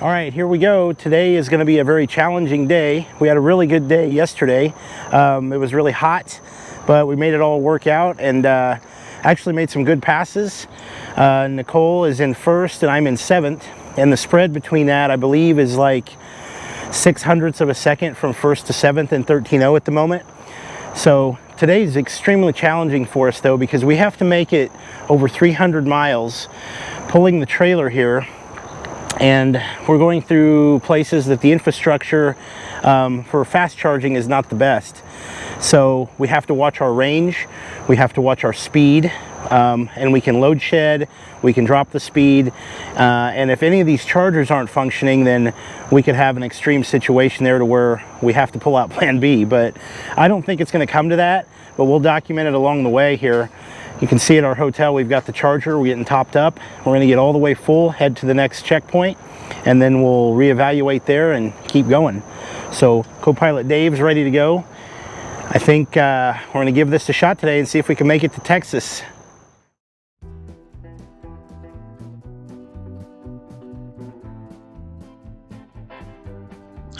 All right, here we go. Today is going to be a very challenging day. We had a really good day yesterday. It was really hot, but we made it all work out and actually made some good passes. Nicole is in first and I'm in seventh. And the spread between that, I believe, is like 0.06 of a second from first to seventh in 13.0 at the moment. So today is extremely challenging for us though, because we have to make it over 300 miles pulling the trailer here. And we're going through places that the infrastructure for fast charging is not the best. So we have to watch our range, we have to watch our speed, and we can load shed, we can drop the speed, and if any of these chargers aren't functioning, then we could have an extreme situation there to where we have to pull out plan B. But I don't think it's going to come to that, but we'll document it along the way here. You can see at our hotel we've got the charger, we're getting topped up. We're going to get all the way full, head to the next checkpoint, and then we'll reevaluate there and keep going. So co-pilot Dave's ready to go. I think we're going to give this a shot today and see if we can make it to Texas.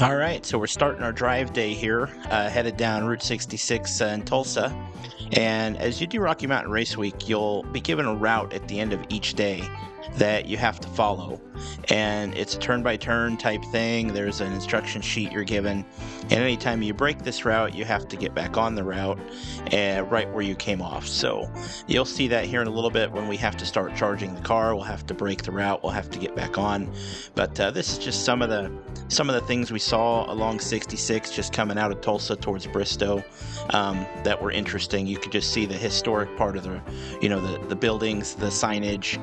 All right, so we're starting our drive day here, headed down Route 66 in Tulsa. And as you do Rocky Mountain Race Week, you'll be given a route at the end of each day that you have to follow. And it's a turn-by-turn type thing. There's an instruction sheet you're given. And anytime you break this route, you have to get back on the route right where you came off. So you'll see that here in a little bit when we have to start charging the car. We'll have to break the route. We'll have to get back on. But this is just some of the things we saw along 66 just coming out of Tulsa towards Bristow that were interesting. You could just see the historic part of the buildings, the signage.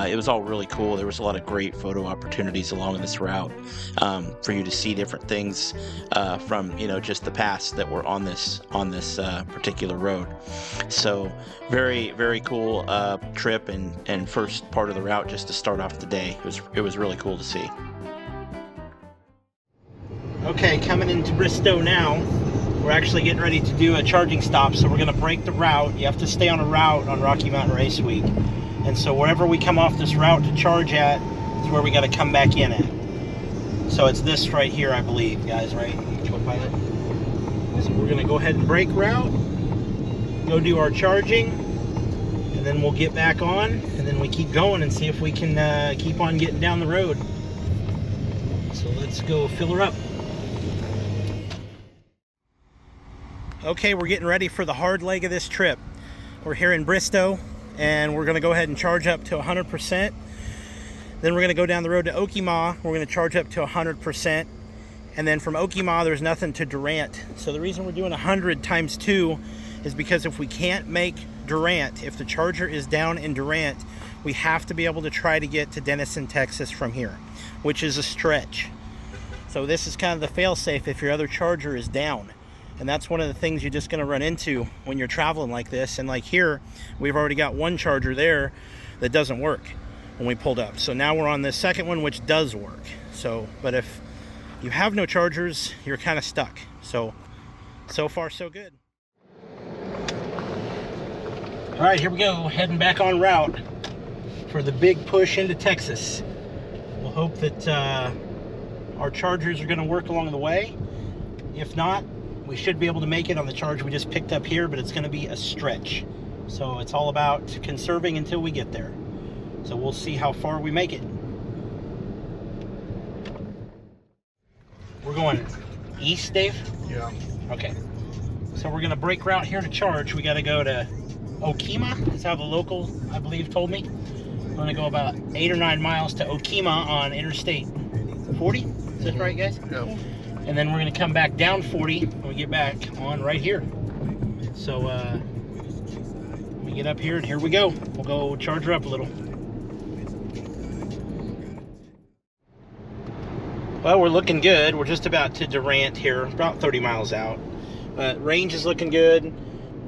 It was all really cool. There was a lot of great photo opportunities along this route for you to see different things from just the past that were on this particular road. So very, very cool trip and first part of the route just to start off the day. It was really cool to see. Okay, coming into Bristow now. We're actually getting ready to do a charging stop, so we're going to break the route. You have to stay on a route on Rocky Mountain Race Week. And so wherever we come off this route to charge at is where we got to come back in at. So it's this right here, I believe, guys, right? Co-pilot. So we're going to go ahead and break route, go do our charging, and then we'll get back on, and then we keep going and see if we can keep on getting down the road. So let's go fill her up. Okay, we're getting ready for the hard leg of this trip. We're here in Bristow, and we're going to go ahead and charge up to 100%. Then we're going to go down the road to Okemah. We're going to charge up to 100%. And then from Okemah, there's nothing to Durant. So the reason we're doing 100 times 2 is because if we can't make Durant, if the charger is down in Durant, we have to be able to try to get to Denison, Texas from here, which is a stretch. So this is kind of the fail-safe if your other charger is down. And that's one of the things you're just going to run into when you're traveling like this. And like here, we've already got one charger there that doesn't work when we pulled up. So now we're on this second one, which does work. So, but if you have no chargers, you're kind of stuck. So far, so good. All right, here we go. Heading back on route for the big push into Texas. We'll hope that our chargers are going to work along the way. If not, we should be able to make it on the charge we just picked up here, but it's going to be a stretch. So it's all about conserving until we get there. So we'll see how far we make it. We're going east, Dave? Yeah. Okay. So we're going to break route here to charge. We got to go to Okemah. That's how the local, I believe, told me. We're going to go about 8 or 9 miles to Okemah on Interstate 40. Is that right, guys? Yeah. And then we're going to come back down 40 when we get back on right here. So we get up here and here we go. We'll go charge her up a little. Well, we're looking good. We're just about to Durant here, about 30 miles out. But range is looking good.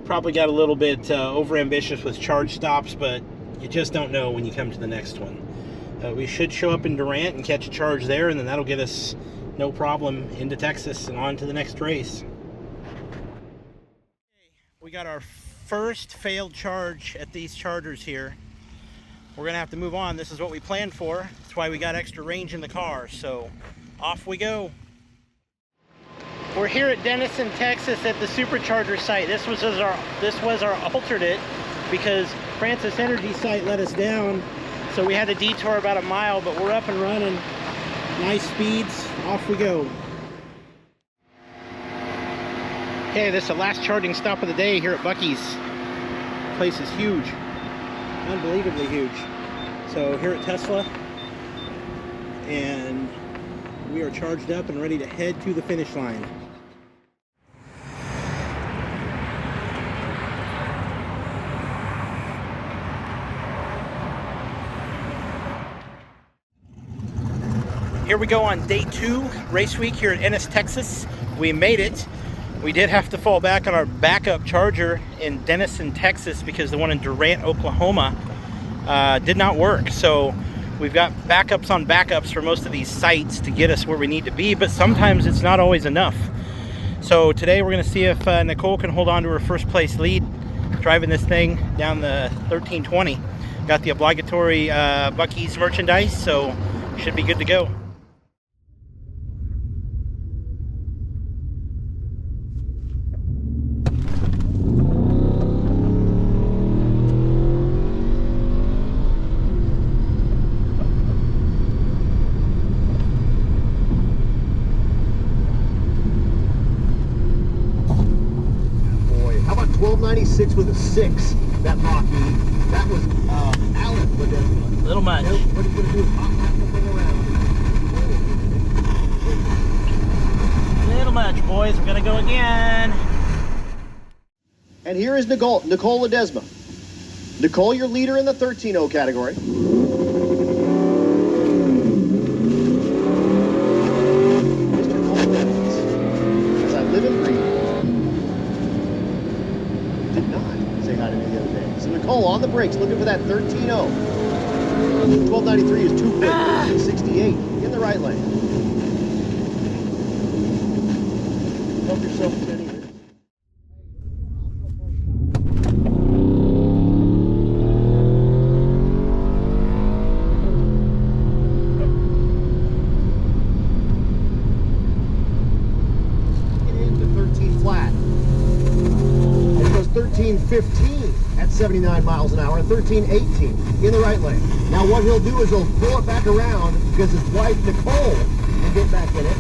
Probably got a little bit over ambitious with charge stops, but you just don't know when you come to the next one. We should show up in Durant and catch a charge there, and then that'll get us no problem into Texas and on to the next race. We got our first failed charge at these chargers here. we're gonna have to move on. This is what we planned for. That's why we got extra range in the car. So off we go. We're here at Denison, Texas at the supercharger site. This was our alternate because Francis Energy site let us down. So we had to detour about a mile, but we're up and running. Nice speeds, off we go. Okay, this is the last charging stop of the day here at Buc-ee's. The place is huge, unbelievably huge. So here at Tesla, and we are charged up and ready to head to the finish line. Here we go on day 2, race week here at Ennis, Texas. We made it. We did have to fall back on our backup charger in Denison, Texas, because the one in Durant, Oklahoma did not work. So we've got backups on backups for most of these sites to get us where we need to be, but sometimes it's not always enough. So today we're gonna see if Nicole can hold on to her first place lead, driving this thing down the 1320. Got the obligatory Buc-ee's merchandise, so should be good to go. How about 1296 with a 6, that Mach-E? That was Alan Ledesma. Little much. What he's going to do is hop the thing around. Little much, boys. We're gonna go again. And here is Nicole Ledesma. Nicole, your leader in the 13.0 category. Mr. Cole Evans, as I live and breathe, did not say hi to me the other day. So Nicole on the brakes, looking for that 13.0. 1293 is too quick. 1368 in the right lane. Help yourself to any. Get into 13 flat. 1315 at 79 miles an hour and 1318 in the right lane. Now what he'll do is he'll pull it back around because his wife Nicole will get back in it.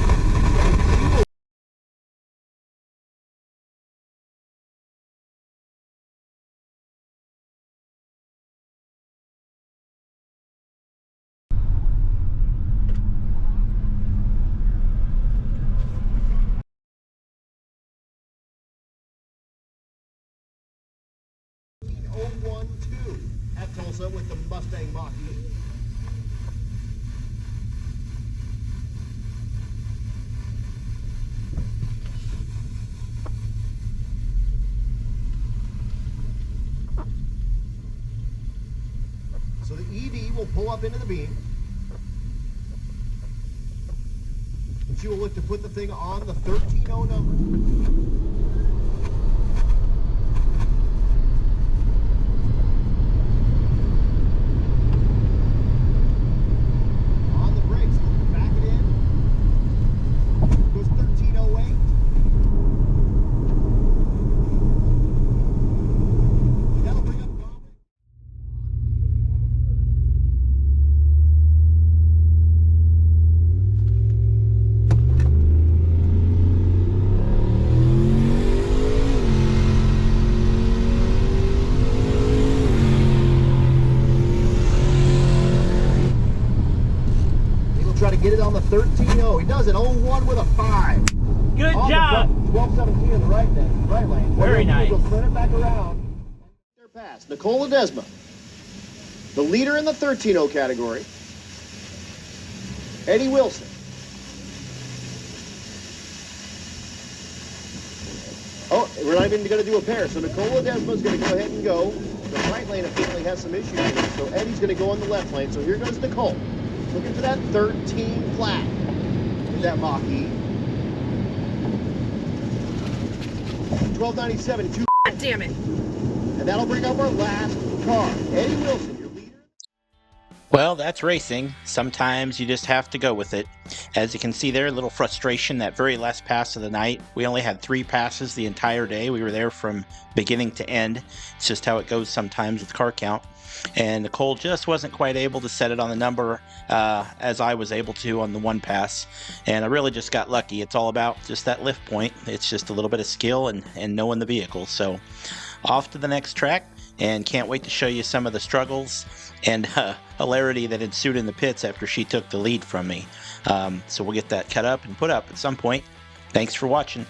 At Tulsa with the Mustang Mach-E. So the EV will pull up into the beam. And she will look to put the thing on the 13.0 number. Try to get it on the 13.0. He does it. 01 with a 5. Good job. 1217 in the right lane. Very nice. He'll spin it back around. Their pass. Nicole Ledesma, the leader in the 13.0 category. Eddie Wilson. Oh, we're not even going to do a pair. So Nicole Ledesma is going to go ahead and go. The right lane apparently has some issues with it. So Eddie's going to go on the left lane. So here goes Nicole. Looking for that 13 flat with that Mach-E. 1297, 2. God damn it. And that'll bring up our last car. Eddie Wilson, your leader. Well, that's racing. Sometimes you just have to go with it. As you can see there, a little frustration that very last pass of the night. We only had 3 passes the entire day. We were there from beginning to end. It's just how it goes sometimes with car count. And Nicole just wasn't quite able to set it on the number as I was able to on the one pass. And I really just got lucky. It's all about just that lift point. It's just a little bit of skill and knowing the vehicle. So off to the next track, and can't wait to show you some of the struggles and hilarity that ensued in the pits after she took the lead from me. So we'll get that cut up and put up at some point. Thanks for watching.